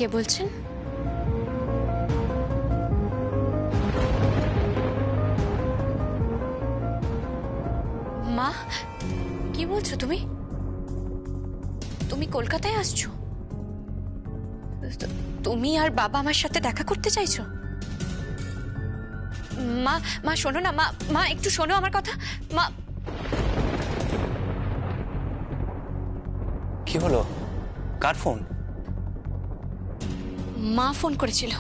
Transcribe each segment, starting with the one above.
কে বলছেন? মা, কি বলছো তুমি? তুমি কলকাতায় আসছো? তুমি আর বাবা আমার সাথে দেখা করতে চাইছো? মা, মা শোনো না, মা মা একটু শোনো আমার কথা। মা। কি হলো? কার ফোন? মা ফোন করেছিল।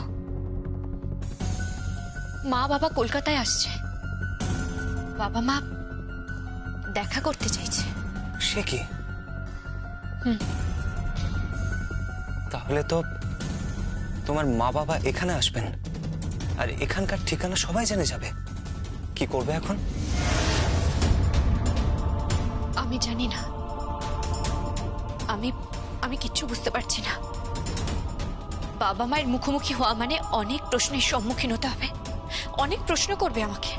মা বাবা কলকাতায় আসছে। বাবা মা দেখা করতে চাইছে। সে কি? তাহলে তো তোমার মা বাবা এখানে আসবেন, আর এখানকার ঠিকানা সবাই জেনে যাবে। কি করবে এখন? আমি জানি না। আমি কিচ্ছু বুঝতে পারছি না। বাবা মায়ের মুখোমুখি হওয়া মানে অনেক প্রশ্নের সম্মুখীন হতে হবে। অনেক প্রশ্ন করবে আমাকে।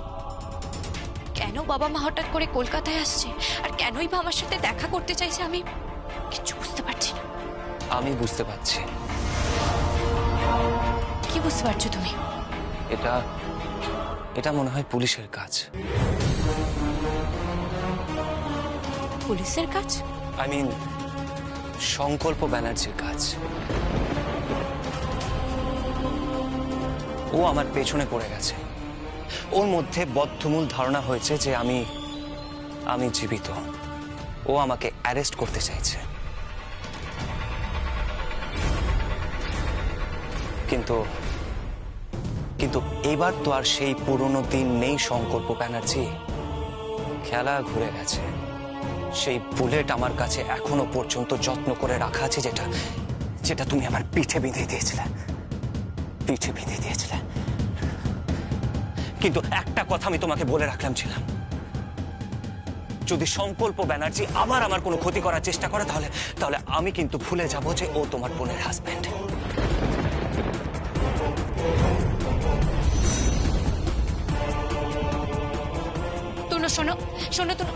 কেন বাবা মা হঠাৎ করে কলকাতায় আসছে, আর কেনই বা আমার সাথে দেখা করতে চাইছে, আমি কিচ্ছু বুঝতে পারছি না। আমি বুঝতে পারছি। কি বুঝতে পারছো তুমি? এটা এটা মনে হয় পুলিশের কাজ। পুলিশের কাজ? আই মিন সংকল্প ব্যানার্জির কাজ। ও আমার পেছনে পড়ে গেছে। ওর মধ্যে বদ্ধমূল ধারণা হয়েছে যে আমি জীবিত। ও আমাকে অ্যারেস্ট করতে চাইছে। কিন্তু কিন্তু এবার তো আর সেই পুরনো দিন নেই সংকল্প ব্যানার্জি। খেলা ঘুরে গেছে। সেই বুলেট আমার কাছে এখনো পর্যন্ত যত্ন করে রাখা আছে, যেটা যেটা তুমি আমার পিঠে বেঁধে দিয়েছিলে। পিঠে বেঁধে দিয়েছিলে। কিন্তু একটা কথা আমি তোমাকে বলে রাখলাম ছিলাম, যদি সংকল্প ব্যানার্জি আবার আমার কোনো ক্ষতি করার চেষ্টা করে, তাহলে তাহলে আমি কিন্তু ভুলে যাব যে ও তোমার বোনের হাজবেন্ড। তুনো শোনো, শোনো তুনো,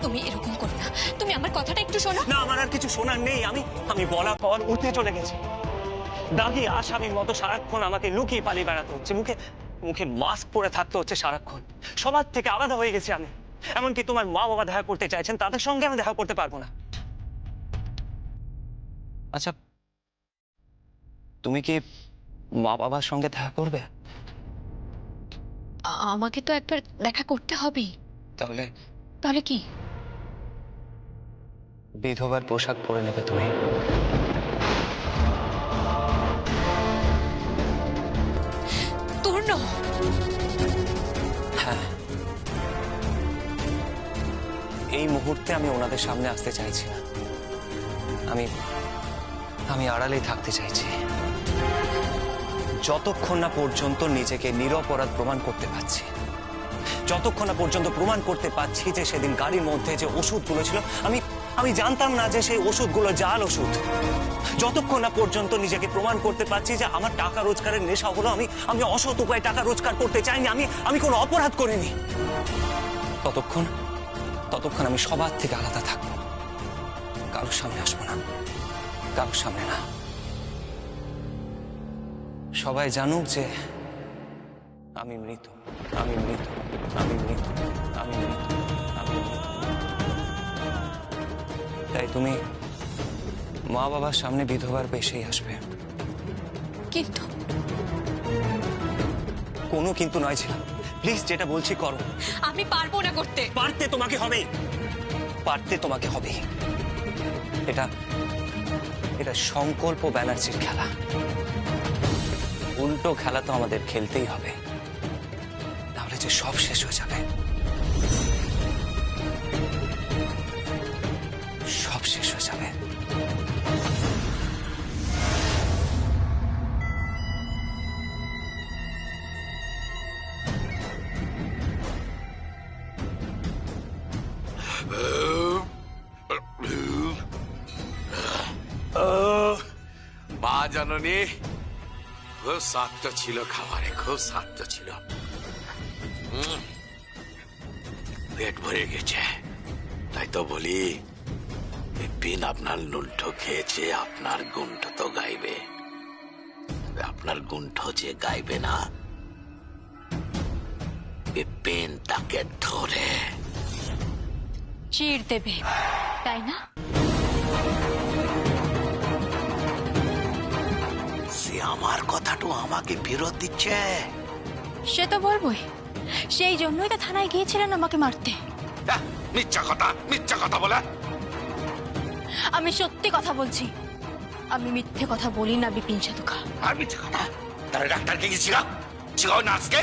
তুমি এরকম করো না। তুমি আমার কথাটা একটু শোনো। না, আমার আর কিছু শোনার নেই। আমি বলার পর উঠে চলে গেছি। দাগি আসামির মতো সারাক্ষণ আমাকে লুকিয়ে পালিয়ে বেড়াতে হচ্ছে। মুখে মুখে মাস্ক পরে থাকতে হচ্ছে সারাক্ষণ। সবার থেকে আলাদা হয়ে গেছি আমি। এমনকি তোমার মা বাবা দেখা করতে চাইছেন, তাদের সঙ্গে আমি দেখা করতে পারবো না। আচ্ছা, তুমি কি মা বাবার সঙ্গে দেখা করবে? আমাকে তো একবার দেখা করতে হবেই। তাহলে তাহলে কি? বিধবার পোশাক পরে নেবে তুমি। তুর্ণ। হ্যাঁ, এই মুহূর্তে আমি ওনাদের সামনে আসতে চাইছি না। আমি আমি আড়ালেই থাকতে চাইছি, যতক্ষণ না পর্যন্ত নিজেকে নিরপরাধ প্রমাণ করতে পারছি। যতক্ষণ না পর্যন্ত প্রমাণ করতে পারছি যে সেদিন গাড়ির মধ্যে যে ওষুধগুলো ছিল, আমি জানতাম না যে সেই ওষুধগুলো জাল ওষুধ। যতক্ষণ না পর্যন্ত নিজেকে প্রমাণ করতে পারছি যে আমার টাকা রোজগারের নেশা হলো, আমি অসৎ উপায়ে টাকা রোজগার করতে চাইনি, আমি কোনো অপরাধ করিনি, ততক্ষণ আমি সবার থেকে আলাদা থাকবো। কারোর সামনে আসবো না, কারোর সামনে না। সবাই জানুক যে আমি মৃত, আমি মৃত, আমি মৃত, আমি মৃত, আমি মৃত। তাই তুমি মা বাবার সামনে বিধবার বেশেই আসবে। কিন্তু কোনো কিন্তু নয় ছিলাম। প্লিজ, যেটা বলছি করো। আমি পারবো না করতে। পারতে তোমাকে হবে, পারতে তোমাকে হবে। এটা এটা সংকল্প ব্যানার্জির খেলা। উল্টো খেলা তো আমাদের খেলতেই হবে, তাহলে যে সব শেষ হয়ে যাবে। সব শেষ হয়ে যাবে। মা জননী, খুব স্বাদ ছিল খাবারে, খুব স্বাদ ছিল। পেট ভরে গেছে, তাই তো বলি বিপিন আপনার নুনটো খেয়েছে, আপনার গুণটা তো গাইবে। তবে আপনার গুণ্ঠ যে গাইবে না, পেন তাকে ধরে চির দেবে, তাই না? সে আমার কথাটা আমাকে বিরোধ দিচ্ছে। সে তো বলবোই, সেই জন্যই তো থানায় গিয়েছিলেন আমাকে মারতে। মিথ্যা কথা বলে। আমি সত্যি কথা বলছি, আমি মিথ্যে কথা বলি না বিপিন সাধুখা। আর মিথ্যা কথা? তারা ডাক্তারকে গিয়েছিলাম, শিখাও নার্সকে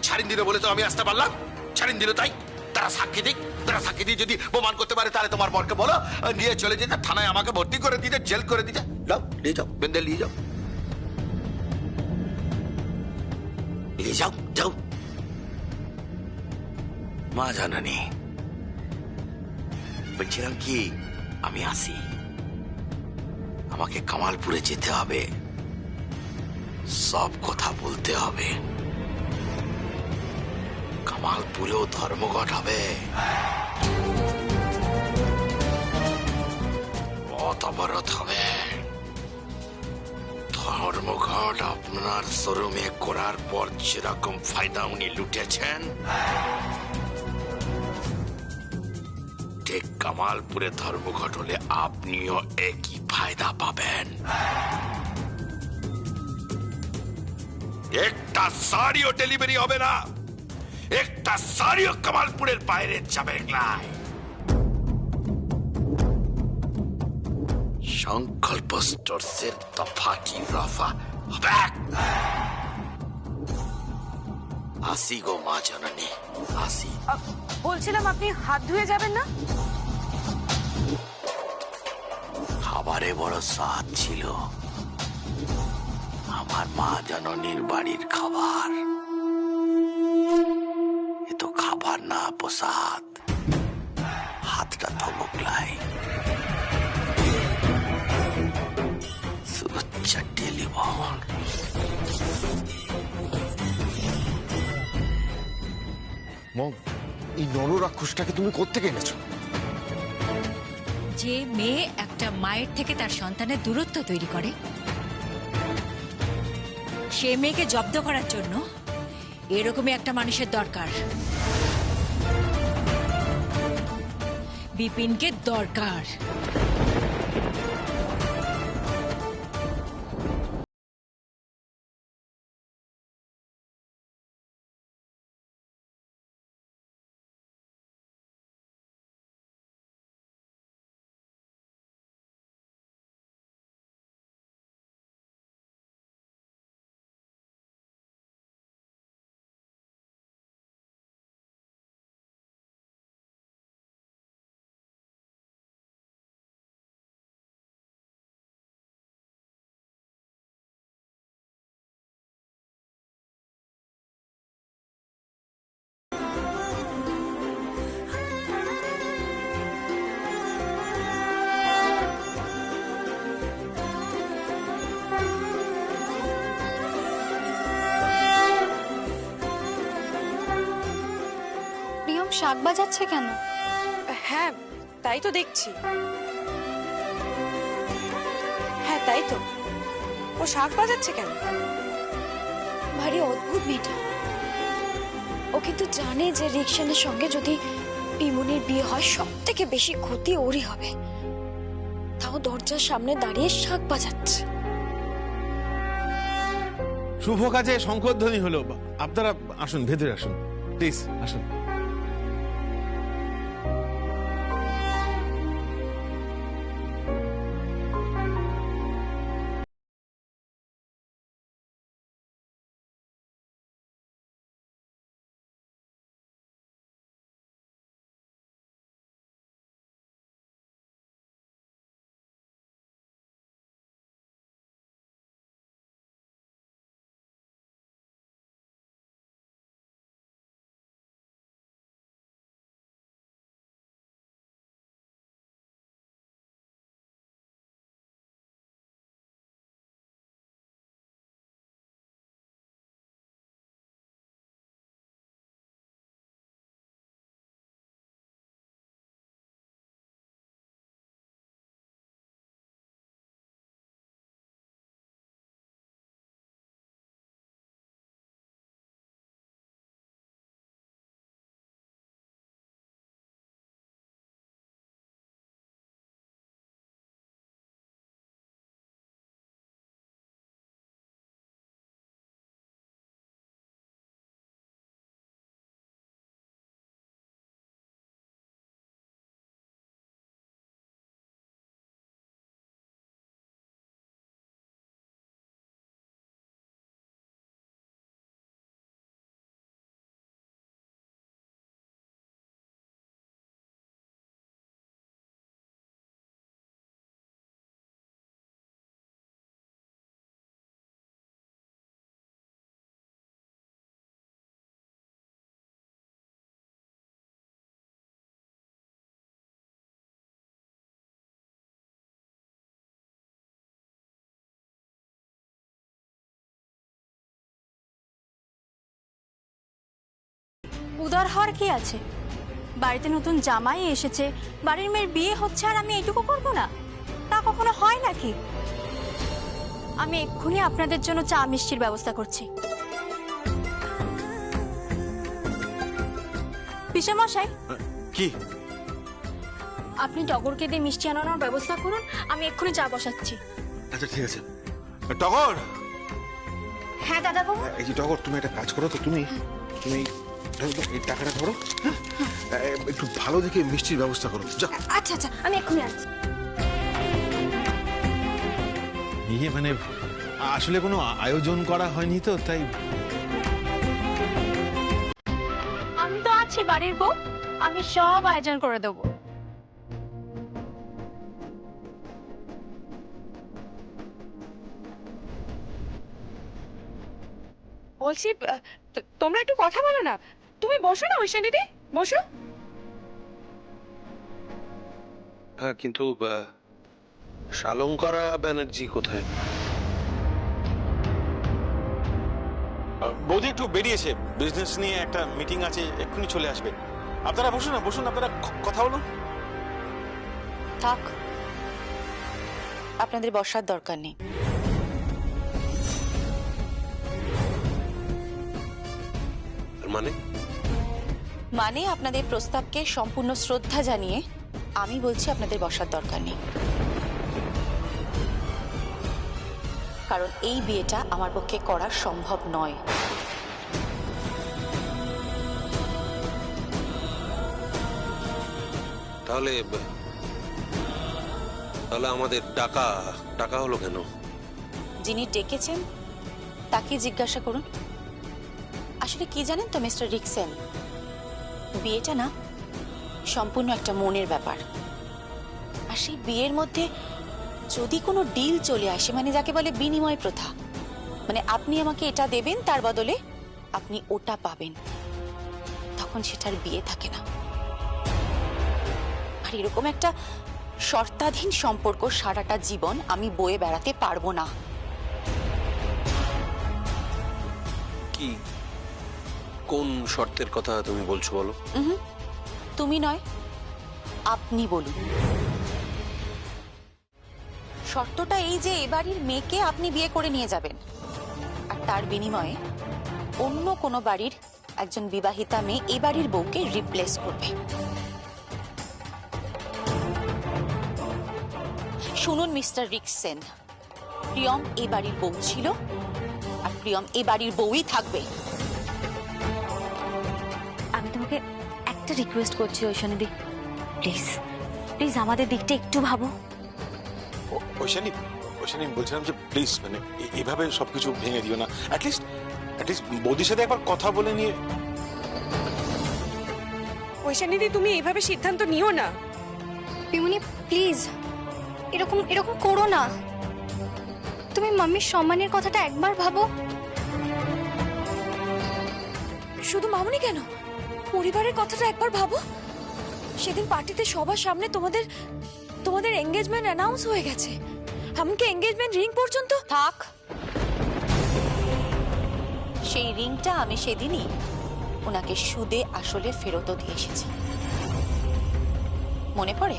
ছাড়িন দিলে বলে তো আমি আসতে পারলাম। ছাড়িন দিল তাই তারা সাক্ষী দিক, তারা সাক্ষী দিয়ে যদি প্রমাণ করতে পারে তাহলে তোমার বরকে বলো নিয়ে চলে যেতে, থানায় আমাকে ভর্তি করে দিতে, জেল করে দিতে। যাও নিয়ে যাও, বেঁধে নিয়ে যাও, নিয়ে যাও, যাও। মা জানানি, বলছিলাম কি আমি আসি, আমাকে কামালপুরে যেতে হবে, সব কথা বলতে হবে। কামালপুরেও ধর্মঘট হবে, পথ অবরোধ হবে। ধর্মঘট আপনার শোরুমে করার পর যেরকম ফায়দা উনি লুটেছেন, ঠিক কামালপুরে ধর্মঘট হলে আপনিও একই ফায়দা পাবেন। একটা শাড়িও ডেলিভারি হবে না, একটা শাড়িও কামালপুরের বাইরে যাবে না। সংকল্প স্টোরসের দফাটি রফা হবে। আসি গো মা জননী, আসি। বলছিলাম আপনি হাত ধুয়ে যাবেন না? খাবারে বড় স্বাদ ছিল, আমার মা জননীর বাড়ির খাবার। এ তো খাবার না, প্রসাদ। হাতটা ধমকলাই, শুধু চাটিয়ে লিব। মম, এই নররাক্ষসটাকে তুমি কোত্থেকে এনেছো? যে মেয়ে একটা মায়ের থেকে তার সন্তানের দূরত্ব তৈরি করে, সে মেয়েকে জব্দ করার জন্য এরকমই একটা মানুষের দরকার। বিপিনকে দরকার। প্রিয়ম শাক বাজাচ্ছে কেন? হ্যাঁ তাই তো দেখছি। হ্যাঁ তাই তো, ও শাক বাজাচ্ছে কেন? ভারী অদ্ভুত মেয়েটা। ও কিন্তু জানে যে রিকশানের সঙ্গে যদি পিমুনির বিয়ে হয় সব থেকে বেশি ক্ষতি ওরই হবে, তাও দরজার সামনে দাঁড়িয়ে শাক বাজাচ্ছে। শুভ কাজে শঙ্করধ্বনি হলো। আপনারা আসুন, ভেতরে আসুন প্লিজ, আসুন। উদার হওয়ার কি আছে? বাড়িতে নতুন জামাই এসেছে, বাড়ির মেয়ের বিয়ে হচ্ছে, আর আমি এইটুকু করবো না? তা কখনো হয় নাকি? আমি এক্ষুনি আপনাদের জন্য চা মিষ্টির ব্যবস্থা করছি। পিসেমশাই, কি? আপনি টগরকে দিয়ে মিষ্টি আনানোর ব্যবস্থা করুন, আমি এক্ষুনি চা বসাচ্ছি। আচ্ছা ঠিক আছে। টগর, হ্যাঁ দাদাবাবু। এই যে টগর, তুমি একটা কাজ করো তো, তুমি এই টাকাটা ধরো, হ্যাঁ? একটু ভালো দেখে মিষ্টির ব্যবস্থা করো, যাও। আচ্ছা আচ্ছা, আমি এক্ষুনি আসছি। ইয়ে মানে আসলে কোনো আয়োজন করা হয়নি তো, তাই। আমি তো আছি বাড়ির বউ, আমি সব আয়োজন করে দেবো। বলছি তোমরা একটু কথা বলো না। তুমি বসো না ঐশানী দিদি, বসো। হ্যাঁ, কিন্তু শালঙ্করা ব্যানার্জি কোথায়? বৌদি একটু বেরিয়েছে, বিজনেস নিয়ে একটা মিটিং আছে, এক্ষুনি চলে আসবে। আপনারা বসুন না, বসুন, আপনারা কথা বলুন। থাক, আপনাদের বসার দরকার নেই। মানে আপনাদের প্রস্তাবকে সম্পূর্ণ শ্রদ্ধা জানিয়ে আমি বলছি আপনাদের বসার দরকার নেই, কারণ এই বিয়েটা আমার পক্ষে করা সম্ভব নয়। তাহলে আমাদের টাকা হলো কেন? যিনি ডেকেছেন তাকে জিজ্ঞাসা করুন। আসলে কি জানেন তো মিস্টার রিক্সেন, বিয়েটা না সম্পূর্ণ একটা মনের ব্যাপার। আর সেই বিয়ের মধ্যে যদি কোনো ডিল চলে আসে, মানে যাকে বলে বিনিময় প্রথা, মানে আপনি আমাকে এটা দেবেন, তার বদলে আপনি ওটা পাবেন, তখন সেটার বিয়ে থাকে না। আর এরকম একটা শর্তাধীন সম্পর্ক সারাটা জীবন আমি বয়ে বেড়াতে পারবো না। কি, কোন শর্তের কথা তুমি বলছো বলো? তুমি নয়, আপনি বলুন। শর্তটা এই যে এবাড়ির মেয়েকে আপনি বিয়ে করে নিয়ে যাবেন, আর তার বিনিময়ে অন্য কোনো বাড়ির একজন বিবাহিতা মেয়ে এই বাড়ির বউকে রিপ্লেস করবে। শুনুন মিস্টার রিক্সেন, প্রিয়ম এই বাড়ির বউ ছিল, আর প্রিয়ম এই বাড়ির বউই থাকবে। আমি তোমাকে একটা রিকোয়েস্ট করছি ঐশানী দি, প্লিজ প্লিজ আমাদের দিকটা একটু ভাবো। ঐশানী, বলছিলাম যে প্লিজ, মানে এভাবে সবকিছু ভেঙে দিও না। অ্যাটলিস্ট বৌদির সাথে একবার কথা বলে নিয়ে। ঐশানী দি, তুমি এইভাবে সিদ্ধান্ত নিও না। পিমুনি প্লিজ, এরকম করো না। তুমি মাম্মির সম্মানের কথাটা একবার ভাবো। শুধু মামুনি কেন, পরিবারের কথাটা একবার ভাবো। সেদিন পার্টিতে সবার সামনে তোমাদের এঙ্গেজমেন্ট অ্যানাউন্স হয়ে গেছে, এমনকি এঙ্গেজমেন্ট রিং পর্যন্ত। থাক, সেই রিংটা আমি সেদিনই ওনাকে সুদে আসলে ফেরতও দিয়ে এসেছি, মনে পড়ে?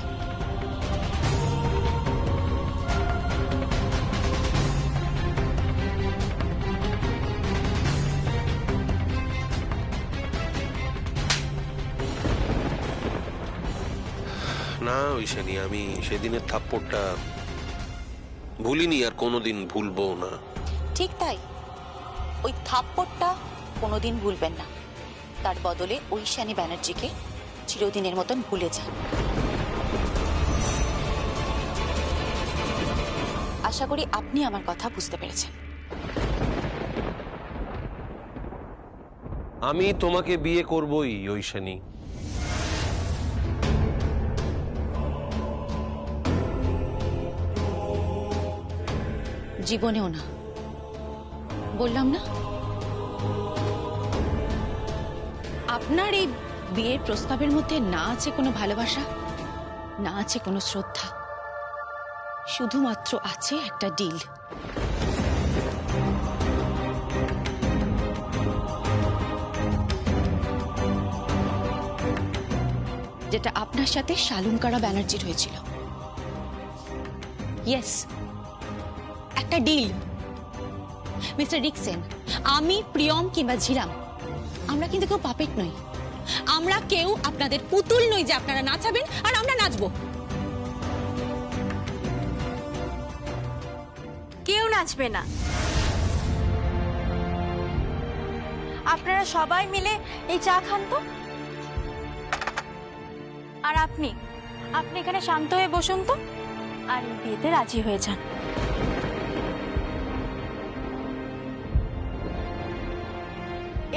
না ঐশানী, আমি সেদিনের থাপ্পড়টা ভুলিনি, আর কোনোদিন ভুলবো না। ঠিক তাই, ওই থাপ্পড়টা কোনোদিন ভুলবেন না। তার বদলে ঐশানী ব্যানার্জিকে চিরদিনের মতন ভুলে যান। আশা করি আপনি আমার কথা বুঝতে পেরেছেন। আমি তোমাকে বিয়ে করবই ঐশানী। জীবনেও না, বললাম না। আপনার এই বিয়ের প্রস্তাবের মধ্যে না আছে কোনো ভালোবাসা, না আছে কোনো শ্রদ্ধা, শুধুমাত্র আছে একটা ডিল। যেটা আপনার সাথে শালুঙ্কারা ব্যানার্জির হয়েছিল। ইয়েস, একটা ডিল। মিস্টার রিকসেন, আমি, প্রিয়ম কিংবা ঝিরাম, আমরা কিন্তু কেউ পাপেট নই। আমরা কেউ আপনাদের পুতুল নই যে আপনারা নাচাবেন আর আমরা নাচবো। কেউ নাচবে না। আপনারা সবাই মিলে এই চা খান তো। আর আপনি এখানে শান্ত হয়ে বসুন তো, আর এই বিয়েতে রাজি হয়ে যান।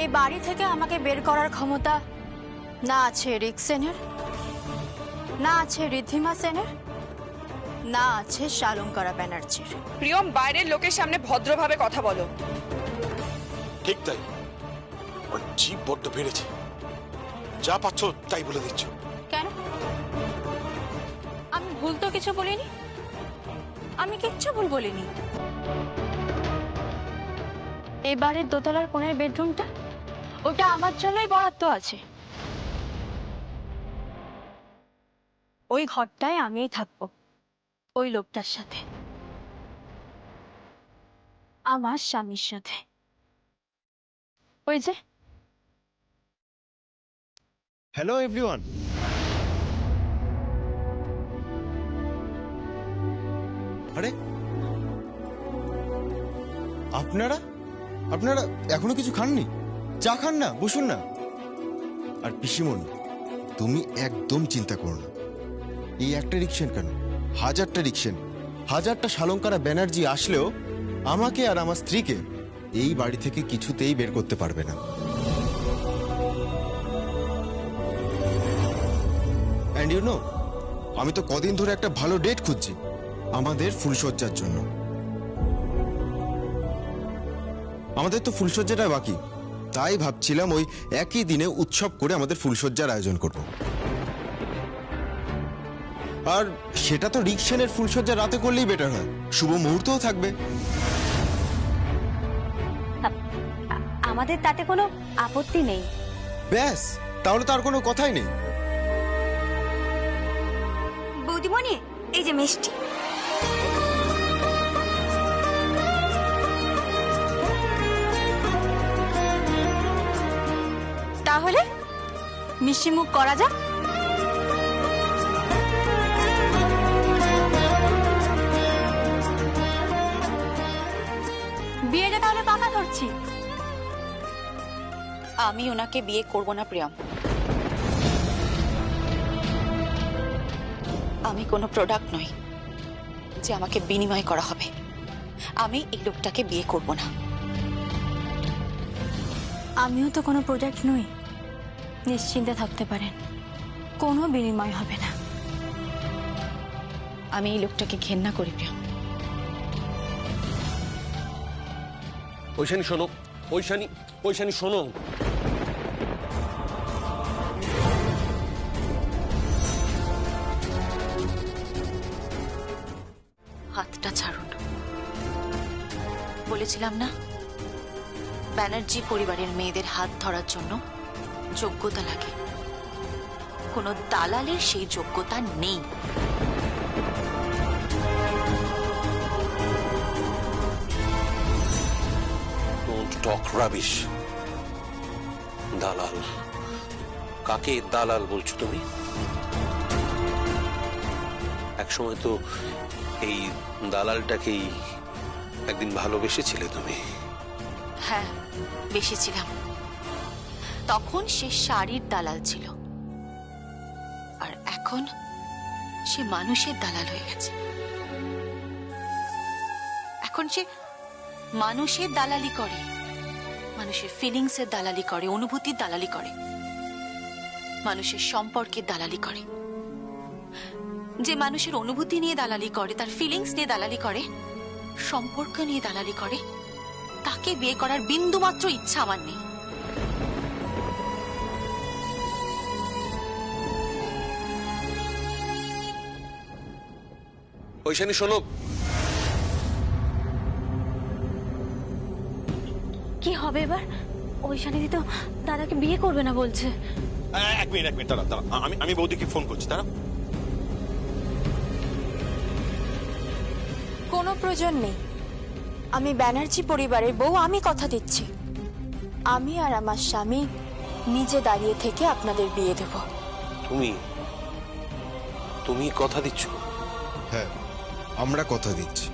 এই বাড়ি থেকে আমাকে বের করার ক্ষমতা না আছে রিকসেনের, না আছে ঋদ্ধিমা সেনের, না আছে শালুঙ্কারা ব্যানার্জির। প্রিয়ম, বাইরের লোকের সামনে ভদ্রভাবে কথা বলো। ঠিক তাই, ওর জিভ বড্ড বেড়েছে। যা পাচ্ছ তাই বলে দিচ্ছ। কেন? আমি ভুল তো কিছু বলিনি, আমি কিচ্ছু ভুল বলিনি। এবারের দোতলার কোণের বেডরুমটা, ওটা আমার জন্যই বরাদ্দ আছে। ওই ঘরটায় আমিই থাকবো, ওই লোকটার সাথে, আমার স্বামীর সাথে। ওই যে। হ্যালো এভরিওয়ান, আরে আপনারা এখনো কিছু খাননি? চা খান না, বসুন না। আর পিসিমণি, তুমি একদম চিন্তা করো না। এই একটা রিকশন কেন, 1000টা রিকশন, 1000টা শালঙ্কারা ব্যানার্জি আসলেও আমাকে আর আমার স্ত্রীকে এই বাড়ি থেকে কিছুতেই বের করতে পারবে না। অ্যান্ড ইউ নো, আমি তো কদিন ধরে একটা ভালো ডেট খুঁজছি আমাদের ফুলসজ্জার জন্য। আমাদের তো ফুলসজ্জাটা বাকি, তাই ভাবছিলাম ওই একই দিনে উৎসব করে আমাদের ফুলসজ্জার আয়োজন করব। আর সেটা তো রিকশনের ফুলসজ্জা রাতে করলেই বেটার হয়, শুভ মুহূর্তও থাকবে। আমাদের তাতে কোনো আপত্তি নেই। ব্যাস, তাহলে তো আর কোনো কথাই নেই। বৌদিমণি, এই যে মিষ্টি। তাহলে মিষ্টি মুখ করা যাক। বিয়েটা তাহলে পাকা করছি। আমি ওনাকে বিয়ে করব না প্রিয়ম। আমি কোনো প্রোডাক্ট নই যে আমাকে বিনিময় করা হবে। আমি এই লোকটাকে বিয়ে করব না। আমিও তো কোনো প্রোডাক্ট নই, নিশ্চিন্তে থাকতে পারেন, কোনো বিনিময় হবে না। আমি এই লোকটাকে ঘেন্না করি প্রিয়ম। ঐশানী শোনো, ঐশানী শোনো। হাতটা ছাড়ুন। বলেছিলাম না, ব্যানার্জি পরিবারের মেয়েদের হাত ধরার জন্য যোগ্যতা লাগে। কোনো দালালের সেই যোগ্যতা নেই। Don't talk rubbish. দালাল? কাকে দালাল বলছো তুমি? একসময় তো এই দালালটাকেই একদিন ভালোবেসেছিলে তুমি। হ্যাঁ, বেশিছিলাম। তখন সে শাড়ির দালাল ছিল, আর এখন সে মানুষের দালাল হয়ে গেছে। এখন সে মানুষের দালালি করে, মানুষের ফিলিংসের দালালি করে, অনুভূতির দালালি করে, মানুষের সম্পর্কের দালালি করে। যে মানুষের অনুভূতি নিয়ে দালালি করে, তার ফিলিংস নিয়ে দালালি করে, সম্পর্ক নিয়ে দালালি করে, তাকে বিয়ে করার বিন্দুমাত্র ইচ্ছা আমার নেই। ঐশানী শোনো। কি হবে এবার? ঐশানী তো দাদাকে বিয়ে করবে না বলছে। এক মিনিট দাঁড়া আমি বৌদিকে ফোন করছি দাঁড়া। কোনো প্রয়োজন নেই। আমি ব্যানার্জি পরিবারের বউ, আমি কথা দিচ্ছি আমি আর আমার স্বামী নিজে দাঁড়িয়ে থেকে আপনাদের বিয়ে দেব। তুমি কথা দিচ্ছ? হ্যাঁ, আমরা কথা দিচ্ছি।